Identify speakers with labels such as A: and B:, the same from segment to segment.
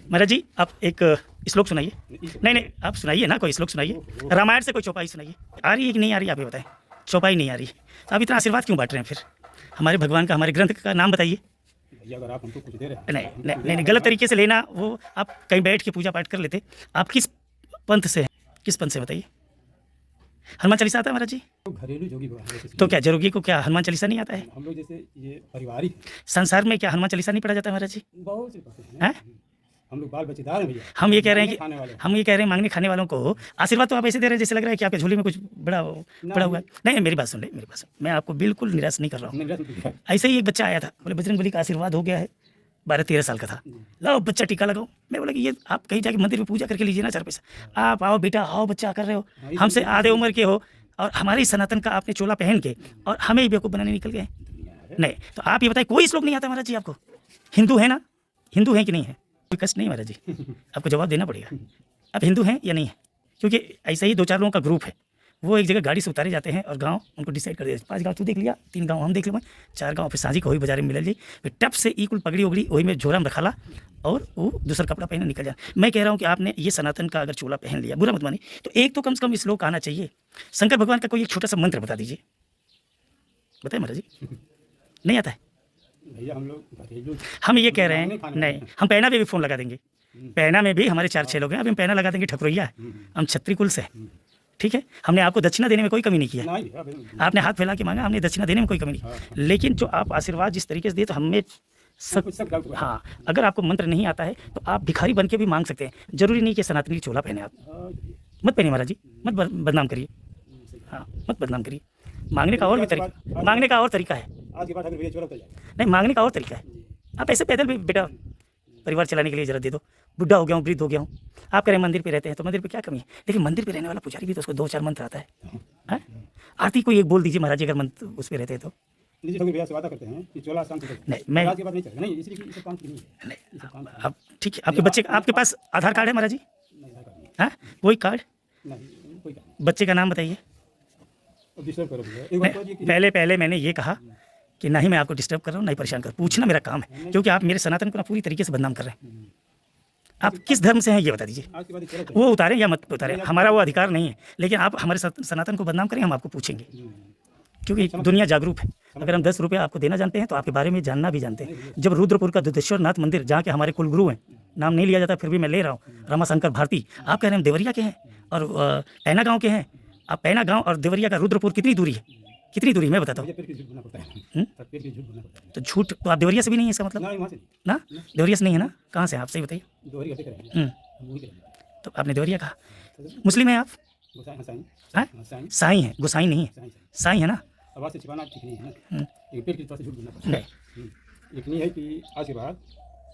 A: महाराज जी आप एक श्लोक सुनाइए। नहीं नहीं आप सुनाइए ना, कोई श्लोक सुनाइए, रामायण से कोई चौपाई सुनाइए। आ रही है कि नहीं आ रही, आप ये बताएं। चौपाई नहीं आ रही तो आप इतना आशीर्वाद क्यों बांट रहे हैं फिर? हमारे भगवान का, हमारे ग्रंथ का नाम बताइए।
B: भैया अगर आप हमको कुछ दे रहे हैं
A: नहीं नहीं नहीं, नहीं गलत तरीके से लेना, वो आप कहीं बैठ के पूजा पाठ कर लेते। आप किस पंथ से हैं, किस पंथ से बताइए? हनुमान चालीसा आता है महाराज जी?
B: तो घरेलू जोगी हुआ है।
A: तो क्या जोगी को क्या हनुमान चालीसा नहीं आता है?
B: हम लोग जैसे ये पारिवारिक
A: संसार में क्या हनुमान चालीसा नहीं पढ़ा जाता है महाराज जी?
B: बहुत से पढ़ते हैं। हम लोग बाल बच्चेदार हैं भैया।
A: हम ये कह रहे हैं
B: खाने वाले
A: कि हम ये कह रहे हैं मांगने खाने वालों को आशीर्वाद तो आप ऐसे दे रहे हैं जैसे लग रहा है कि आपके झोली में कुछ बड़ा पड़ा हुआ है। नहीं मेरी बात सुन ले, मेरी बात सुन, मैं आपको बिल्कुल निराश नहीं कर रहा हूँ। ऐसे ही एक बच्चा आया था, बोले बजरंगबली का आशीर्वाद हो गया है, 12-13 साल का था, लाओ बच्चा टीका लगाओ। मैं बोला कि ये आप कहीं जाके मंदिर में पूजा करके लीजिए ना 4 पैसा। आप आओ बेटा आओ, बच्चा कर रहे हो, हमसे आधे उम्र के हो और हमारे सनातन का आपने चोला पहन के और हमें ही बेवकूफ़ बनाने निकल गए। नहीं तो आप ये बताइए, कोई श्लोक नहीं आता महाराज जी आपको? हिंदू है ना, हिंदू हैं कि नहीं है? कोई कष्ट नहीं महाराज जी, आपको जवाब देना पड़ेगा। आप हिंदू हैं या नहीं है? क्योंकि ऐसा ही 2-4 लोगों का ग्रुप है, वो एक जगह गाड़ी से उतारे जाते हैं और गांव उनको डिसाइड कर दिया, 5 गांव तू देख लिया, 3 गांव हम देख लिया, 4 गांव फिर साझी को वही बाजार में मिल जी, फिर टप से इक्वल पगड़ी उगड़ी वही में झोरा में रखा ला और वो दूसरा कपड़ा पहने निकल जाए। मैं कह रहा हूँ कि आपने ये सनातन का अगर चोला पहन लिया, बुरा मत मानिए, तो एक तो कम से कम श्लोक आना चाहिए। शंकर भगवान का कोई एक छोटा सा मंत्र बता दीजिए, बताए महाराज जी। नहीं आता है
B: भैया। हम लोग घरेलू,
A: हम ये कह रहे हैं नहीं, हम पैना पे भी फ़ोन लगा देंगे। पैना में भी हमारे 4-6 लोग हैं, अभी हम पैना लगा देंगे, ठकुरैया है, हम छत्री कुल से हैं, ठीक है। हमने आपको दक्षिणा देने में कोई कमी नहीं की है, आपने हाथ फैला के मांगा, हमने दक्षिणा देने में कोई कमी नहीं। लेकिन जो आप आशीर्वाद जिस तरीके से दिए तो हमें सब हाँ, अगर आपको मंत्र नहीं आता है तो आप भिखारी बन के भी मांग सकते हैं, जरूरी नहीं कि सनातनी चोला पहने। आप मत पहनिए महाराज जी, मत बदनाम करिए, हाँ मत बदनाम करिए। मांगने का और भी तरीका, मांगने का और तरीका है। नहीं मांगने का और तरीका है, आप ऐसे पैदल भी बेटा परिवार चलाने के लिए जरा दे दो। बुढ़ा हो गया हूँ, वृद्ध हो गया हूँ, आप कह रहे हैं मंदिर पे रहते हैं, तो मंदिर पे क्या कमी है? लेकिन मंदिर पे रहने वाला पुजारी भी तो उसको 2-4 मंत्र आता है। आरती कोई एक बोल दीजिए महाराज जी, अगर मंत्र उस पर रहते हैं तो। नहीं मैं नहीं, अब ठीक है, आपके बच्चे, आपके पास आधार कार्ड है महाराज जी? हाँ कोई कार्ड? बच्चे का नाम बताइए। पहले मैंने ये कहा कि ना ही मैं आपको डिस्टर्ब कर रहा हूँ, ना ही परेशान कर, पूछना मेरा काम है, क्योंकि आप मेरे सनातन को ना पूरी तरीके से बदनाम कर रहे हैं। आप किस धर्म से हैं ये बता दीजिए, वो उतारें या मत उतारें, हमारा वो अधिकार नहीं है, लेकिन आप हमारे सनातन को बदनाम करें, हम आपको पूछेंगे, क्योंकि दुनिया जागरूक है। अगर हम 10 रुपये आपको देना जानते हैं तो आपके बारे में जानना भी जानते हैं। जब रुद्रपुर का दुधेश्वर नाथ मंदिर, जहाँ के हमारे कुलगुरु हैं, नाम नहीं लिया जाता फिर भी मैं ले रहा हूँ, रमाशंकर भारती, आप कह रहे हैं हम देवरिया के हैं और पैना गाँव के हैं। आप पैना गाँव और देवरिया का रुद्रपुर कितनी दूरी है? कितनी दूरी मैं बताता हूँ। तो झूठ तो आप देवरिया से भी नहीं है इसका मतलब ना? देवरिया से नहीं है ना? कहाँ से आप सही बताइए। तो आपने देवरिया कहा, मुस्लिम है आप? साईं है, गोसाई नहीं है, साईं है ना?
B: आवाज़ से छिपाना ठीक नहीं है ना, एक पेट की तरफ से झूठ बोलना पड़ता है। एक नहीं है कि आशीर्वाद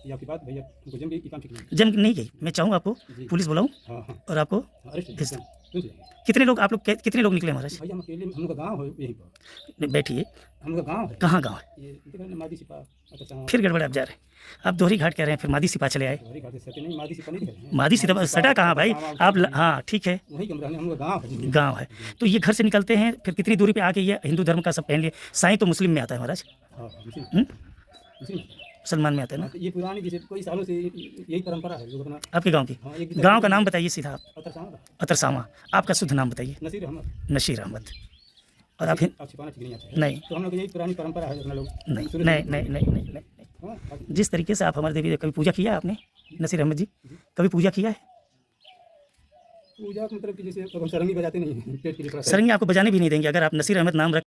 B: ये आपकी बात भैया हमको जम गई कि काम ठीक नहीं
A: जम नहीं गई। मैं चाहूँ आपको पुलिस बुलाऊँ और आपको भेज दूँ। कितने लोग आप लोग, कितने लोग निकले महाराज?
B: भैया हम अकेले, हम लोग का गाँव है यहीं पर।
A: बैठिए,
B: हम लोग का गाँव है।
A: कहाँ गाँव है?
B: ये मादी सिपा।
A: फिर गड़बड़ आप जा रहे हैं, आप दोहरी घाट कह रहे हैं, फिर मादी सिपा चले आए। मादी सिपा सटा कहाँ भाई आप? हाँ ठीक है, गाँव है। तो ये घर से निकलते हैं, फिर कितनी दूरी पे आके ये हिंदू धर्म का सब पहन लिए। साईं तो मुस्लिम में आता है महाराज, मुसलमान में आता है ना?
B: ये पुरानी जैसे कोई सालों से यही परंपरा है लोग अपना।
A: आपके गांव की? गांव का नाम बताइए सीधा आप। अतरसामा। आपका शुद्ध नाम बताइए। नसीर अहमद। और आप नहीं,
B: तो हम लोग यही पुरानी परंपरा है अपना लोग।
A: नहीं, जिस तरीके से आप हमारे देवी कभी पूजा किया है आपने नसीर अहमद जी? कभी पूजा किया है?
B: पूजा मतलब कि जैसे सरंगी बजाते नहीं हैं,
A: सरंगी आपको बजाने भी नहीं देंगे अगर आप नसीर अहमद नाम रख